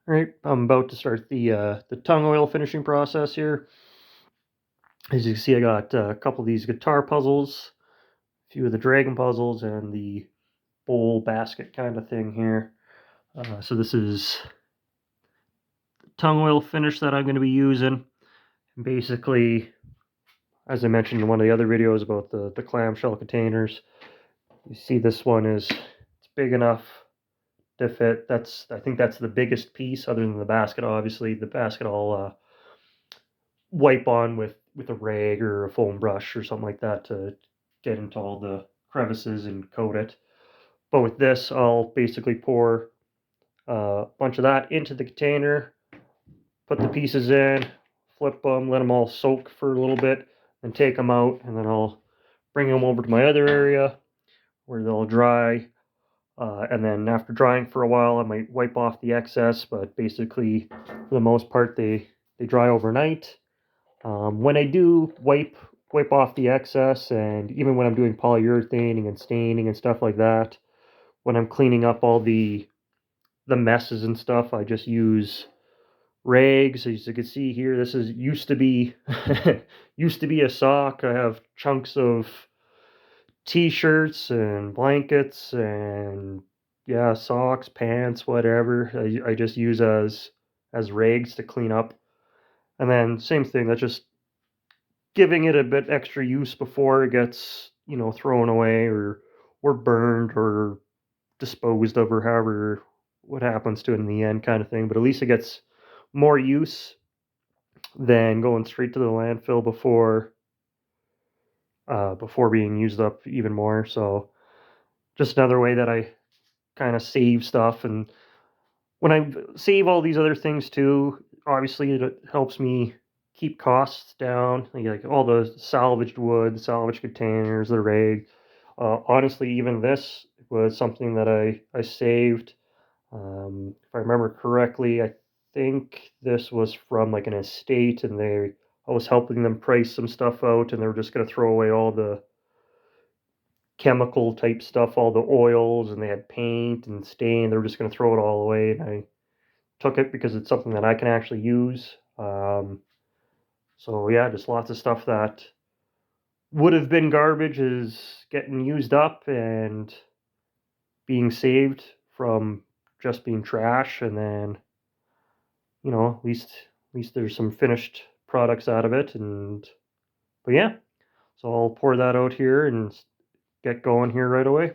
All right, I'm about to start the tung oil finishing process here. As you can see, I got a couple of these guitar puzzles, a few of the dragon puzzles, and the bowl basket kind of thing here. So this is the tung oil finish that I'm going to be using. And basically, as I mentioned in one of the other videos about the clamshell containers, you see this one it's big enough to fit. I think that's the biggest piece, other than the basket. Obviously, the basket I'll wipe on with a rag or a foam brush or something like that to get into all the crevices and coat it. But with this, I'll basically pour a bunch of that into the container, put the pieces in, flip them, let them all soak for a little bit, then take them out, and then I'll bring them over to my other area where they'll dry. And then after drying for a while, I might wipe off the excess, but basically, for the most part, they dry overnight. When I do wipe off the excess, and even when I'm doing polyurethaning and staining and stuff like that, when I'm cleaning up all the messes and stuff, I just use rags. As you can see here, this is used to be used to be a sock. I have chunks of t-shirts and blankets and yeah, socks, pants, whatever. I just use as rags to clean up. And then same thing, that's just giving it a bit extra use before it gets, thrown away or burned or disposed of or however what happens to it in the end kind of thing. But at least it gets more use than going straight to the landfill before being used up even more. So just another way that I kind of save stuff. And when I save all these other things too, obviously it helps me keep costs down. Like all the salvaged wood, salvaged containers, the rag. Honestly, even this was something that I saved. If I remember correctly, I think this was from like an estate, and I was helping them price some stuff out, and they were just going to throw away all the chemical type stuff, all the oils, and they had paint and stain. They were just going to throw it all away, and I took it because it's something that I can actually use. So yeah, just lots of stuff that would have been garbage is getting used up and being saved from just being trash, and then at least there's some finished products out of it. And but yeah, so I'll pour that out here and get going here right away.